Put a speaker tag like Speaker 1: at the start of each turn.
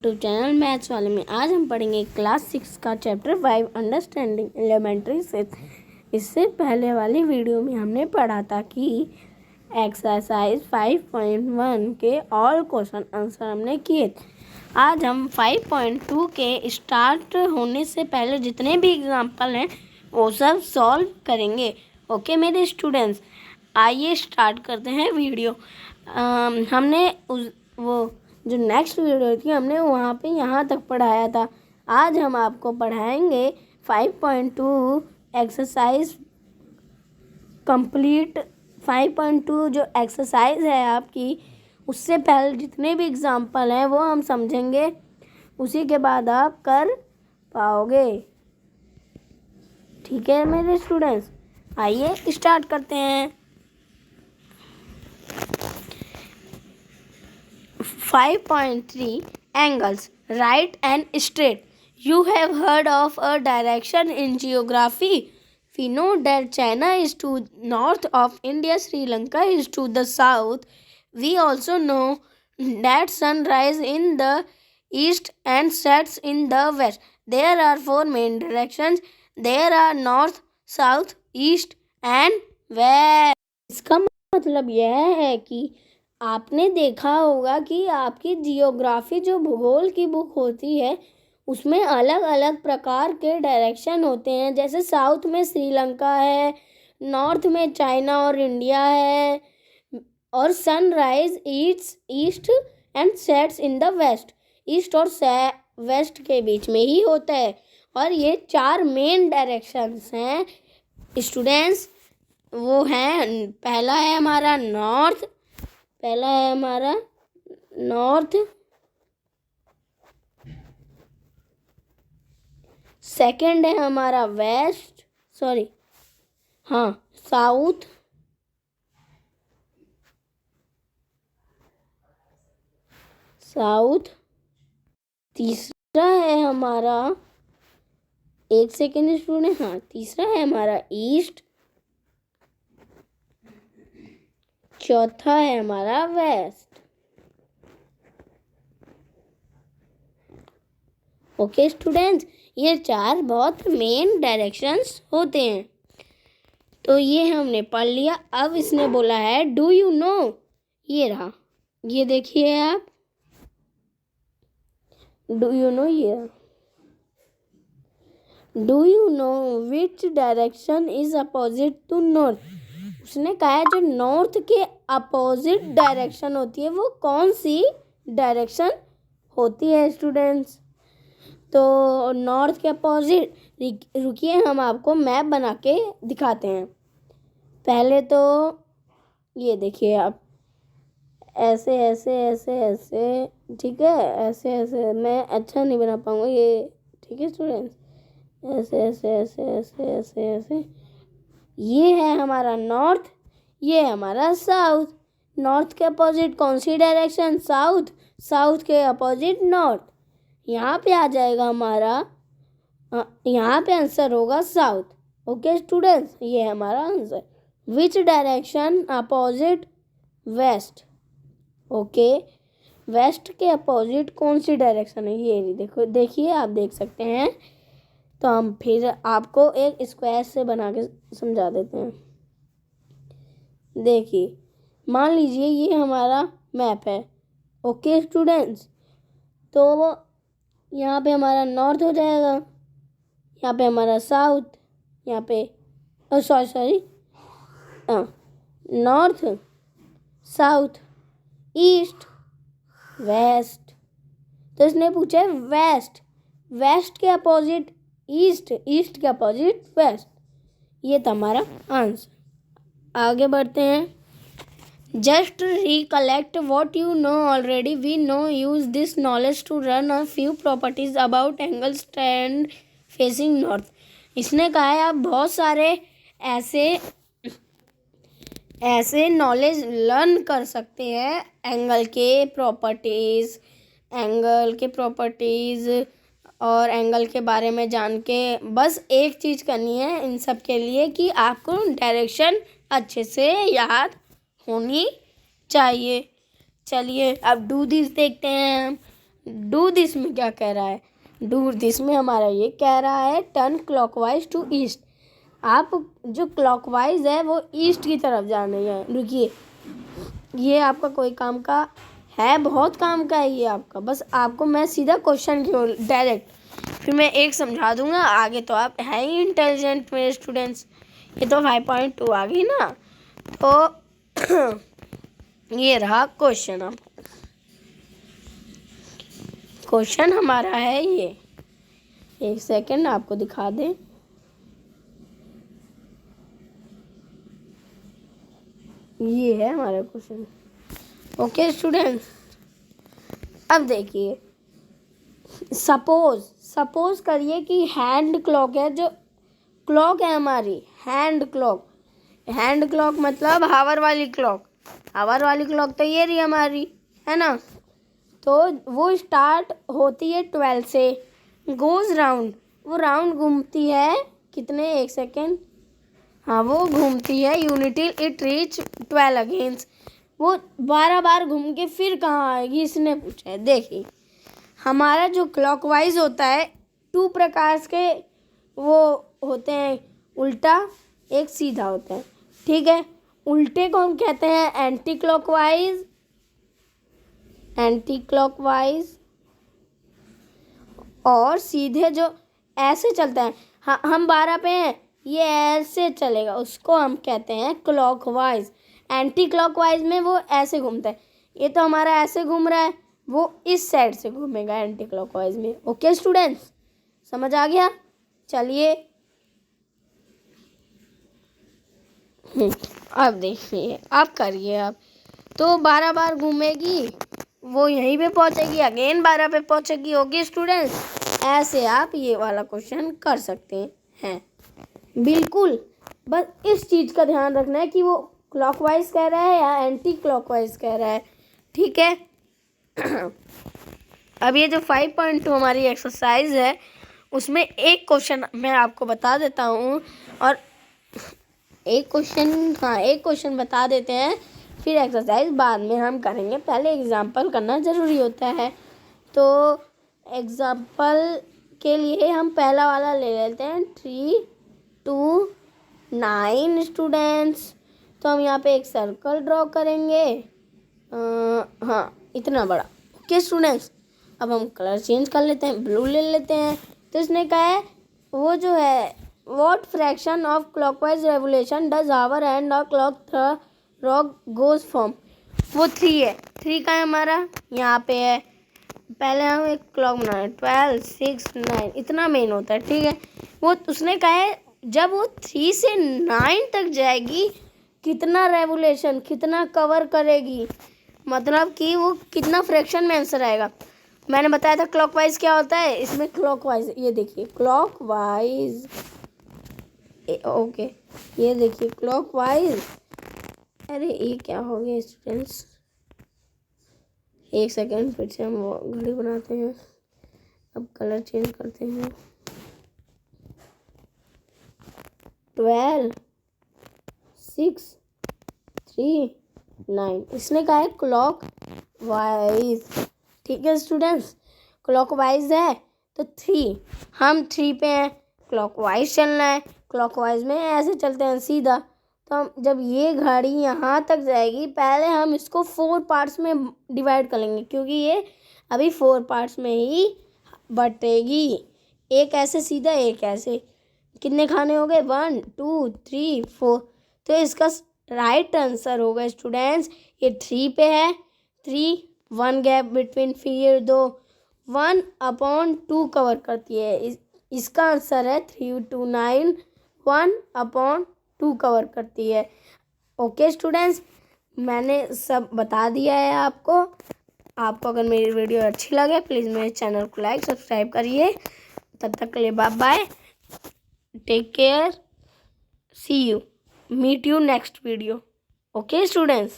Speaker 1: YouTube channel maths वाले में आज हम पढ़ेंगे क्लास 6 का चैप्टर 5 अंडरस्टैंडिंग एलिमेंट्री से। इससे पहले वाली वीडियो में हमने पढ़ा था कि एक्सरसाइज 5.1 के ऑल क्वेश्चन आंसर हमने किए। आज हम 5.2 के स्टार्ट होने से पहले जितने भी एग्जाम्पल हैं वो सब सॉल्व करेंगे। ओके मेरे स्टूडेंट्स, आइए स्टार्ट करते हैं वीडियो। हमने वो जो नेक्स्ट वीडियो थी हमने वहाँ पे यहाँ तक पढ़ाया था। आज हम आपको पढ़ाएंगे 5.2 एक्सरसाइज कंप्लीट। 5.2 जो एक्सरसाइज है आपकी, उससे पहले जितने भी एग्जाम्पल हैं वो हम समझेंगे, उसी के बाद आप कर पाओगे। ठीक है मेरे स्टूडेंट्स, आइए स्टार्ट करते हैं। 5.3 angles, right and straight. You have heard of a direction in geography. We know that China is to north of India, Sri Lanka is to the south. We also know that sun rises in the east and sets in the west. There are four main directions. There are north, south, east and west. इसका मतलब यह है कि आपने देखा होगा कि आपकी जियोग्राफी जो भूगोल की बुक होती है उसमें अलग अलग प्रकार के डायरेक्शन होते हैं। जैसे साउथ में श्रीलंका है, नॉर्थ में चाइना और इंडिया है, और sunrise east and sets in the west. East और वेस्ट के बीच में ही होता है। और ये चार मेन डायरेक्शंस हैं स्टूडेंट्स। वो हैं, पहला है हमारा नॉर्थ, सेकंड है हमारा साउथ। तीसरा है हमारा, एक सेकेंड स्टूडेंट, तीसरा है हमारा ईस्ट। चौथा है हमारा वेस्ट। ओके स्टूडेंट्स, ये चार बहुत मेन डायरेक्शंस होते हैं। तो ये हमने पढ़ लिया। अब इसने बोला है डू यू नो, ये रहा, ये देखिए आप, डू यू नो, ये do you know which direction is opposite to north. उसने कहा है जो नॉर्थ के अपोजिट डायरेक्शन होती है वो कौन सी डायरेक्शन होती है स्टूडेंट्स। तो नॉर्थ के अपोजिट, रुकिए हम आपको मैप बना के दिखाते हैं। पहले तो ये देखिए आप, ऐसे ऐसे ऐसे ऐसे, ठीक है, ऐसे ऐसे मैं अच्छा नहीं बना पाऊंगा ये, ठीक है स्टूडेंट्स, ऐसे ऐसे ऐसे ऐसे ऐसे ऐसे। ये है हमारा नॉर्थ, ये है हमारा साउथ। नॉर्थ के अपोजिट कौन सी डायरेक्शन, साउथ। साउथ के अपोजिट नॉर्थ। यहाँ पे आ जाएगा हमारा, यहाँ पे आंसर होगा साउथ। ओके स्टूडेंट्स, ये है हमारा answer. Which direction opposite west. Okay, west के अपोजिट कौन सी डायरेक्शन है, ये देखो, देखिए आप देख सकते हैं। तो हम फिर आपको एक स्क्वायर से बना के समझा देते हैं। देखिए, मान लीजिए ये हमारा मैप है। ओके स्टूडेंट्स, तो यहाँ पे हमारा नॉर्थ हो जाएगा, यहाँ पे हमारा साउथ, यहाँ पे नॉर्थ, साउथ, ईस्ट, वेस्ट। तो इसने पूछा है वेस्ट, वेस्ट के अपोजिट ईस्ट, ईस्ट के अपोजिट वेस्ट। ये था हमारा आंसर। आगे बढ़ते हैं। Just recollect what you know already. We know use this knowledge to run a few properties about angle stand facing north. इसने कहा है आप बहुत सारे ऐसे नॉलेज लर्न कर सकते हैं एंगल के प्रॉपर्टीज और एंगल के बारे में जान के। बस एक चीज़ करनी है इन सब के लिए कि आपको डायरेक्शन अच्छे से याद होनी चाहिए। चलिए अब डू दिस देखते हैं। डू दिस में क्या कह रहा है? डू दिस में हमारा ये कह रहा है टर्न क्लॉकवाइज टू ईस्ट। आप जो क्लॉकवाइज है वो ईस्ट की तरफ जाने हैं। रुकिए, ये आपका कोई काम का है? बहुत काम का है ये आपका। बस आपको मैं सीधा क्वेश्चन की ओर डायरेक्ट, फिर मैं एक समझा दूंगा। आगे तो आप है ही इंटेलिजेंट मेरे स्टूडेंट्स। ये तो 5.2 आ गई ना। तो ये रहा क्वेश्चन। अब क्वेश्चन हमारा है ये, एक सेकंड आपको दिखा दें। ये है हमारा क्वेश्चन। ओके स्टूडेंट्स, अब देखिए, सपोज करिए कि हैंड क्लॉक है, जो क्लॉक है हमारी हैंड क्लॉक। हैंड क्लॉक मतलब हावर वाली क्लॉक। हावर वाली क्लॉक तो ये रही हमारी, है ना। तो वो स्टार्ट होती है 12 से, गोज राउंड, वो राउंड घूमती है कितने, एक सेकेंड, हाँ वो घूमती है यूनिटिल इट रीच 12 अगेंस्ट। वो 12 बार घूम के फिर कहाँ आएगी, इसने पूछा है। देखिए, हमारा जो क्लॉकवाइज होता है 2 प्रकार के वो होते हैं, उल्टा एक सीधा होता है, ठीक है। उल्टे को हम कहते हैं एंटी क्लॉकवाइज, और सीधे जो ऐसे चलता है, हाँ हम 12 पे हैं, ये ऐसे चलेगा, उसको हम कहते हैं क्लॉकवाइज। एंटी क्लॉकवाइज में वो ऐसे घूमता है। ये तो हमारा ऐसे घूम रहा है, वो इस साइड से घूमेगा एंटी क्लॉकवाइज में। ओके स्टूडेंट्स, समझ आ गया? चलिए अब देखिए, आप करिए। आप तो 12 बार घूमेगी, वो यहीं पे पहुंचेगी, अगेन 12 पे पहुंचेगी। ओके स्टूडेंट्स, ऐसे आप ये वाला क्वेश्चन कर सकते हैं। बिल्कुल, बस इस चीज़ का ध्यान रखना है कि वो क्लॉकवाइज कह रहा है या एंटी क्लॉकवाइज कह रहा है, ठीक है। अब ये जो 5.2 हमारी एक्सरसाइज है, उसमें एक क्वेश्चन मैं आपको बता देता हूँ, और एक क्वेश्चन बता देते हैं, फिर एक्सरसाइज बाद में हम करेंगे। पहले एग्जाम्पल करना ज़रूरी होता है। तो एग्जाम्पल के लिए हम पहला वाला ले लेते हैं, 3 2 9 स्टूडेंट्स। तो हम यहाँ पे एक सर्कल ड्रॉ करेंगे, हाँ इतना बड़ा। ओके स्टूडेंट्स, अब हम कलर चेंज कर लेते हैं, ब्लू ले लेते हैं। तो इसने कहा है वो जो है, what fraction of clockwise revolution does our end of clock rock goes from. वो 3 है, 3 का है हमारा, यहाँ पे है। पहले हम एक क्लॉक बना रहे हैं, 12 6 9, इतना मेन होता है, ठीक है। वो उसने कहा है जब वो 3 से 9 तक जाएगी, कितना रेवोल्यूशन, कितना कवर करेगी, मतलब कि वो कितना फ्रैक्शन में आंसर आएगा। मैंने बताया था क्लॉकवाइज क्या होता है, इसमें क्लॉकवाइज, ये देखिए क्लॉकवाइज, ओके ये देखिए क्लॉकवाइज। अरे ये क्या हो गया स्टूडेंट्स, एक सेकेंड, फिर से हम वो घड़ी बनाते हैं। अब कलर चेंज करते हैं, 12 6 3 9, इसने कहा है क्लॉक वाइज, ठीक है स्टूडेंट्स। क्लॉक वाइज है तो 3, हम 3 पे हैं, क्लॉक वाइज चलना है। क्लॉक वाइज में ऐसे चलते हैं सीधा। तो हम जब ये घड़ी यहाँ तक जाएगी, पहले हम इसको 4 पार्ट्स में डिवाइड कर लेंगे, क्योंकि ये अभी 4 पार्ट्स में ही बटेगी। एक ऐसे सीधा, एक ऐसे। कितने खाने हो गए, 1 2 3 4। तो इसका राइट आंसर होगा स्टूडेंट्स, ये 3 पे है, 3 1 गैप बिटवीन, फिर 2 1/2 कवर करती है। इसका आंसर है 3 2 9, 1/2 कवर करती है। ओके स्टूडेंट्स, मैंने सब बता दिया है आपको। आपको अगर मेरी वीडियो अच्छी लगे, प्लीज़ मेरे चैनल को लाइक सब्सक्राइब करिए। तब तक के लिए bye bye, take care, see you, meet you next video. Okay students.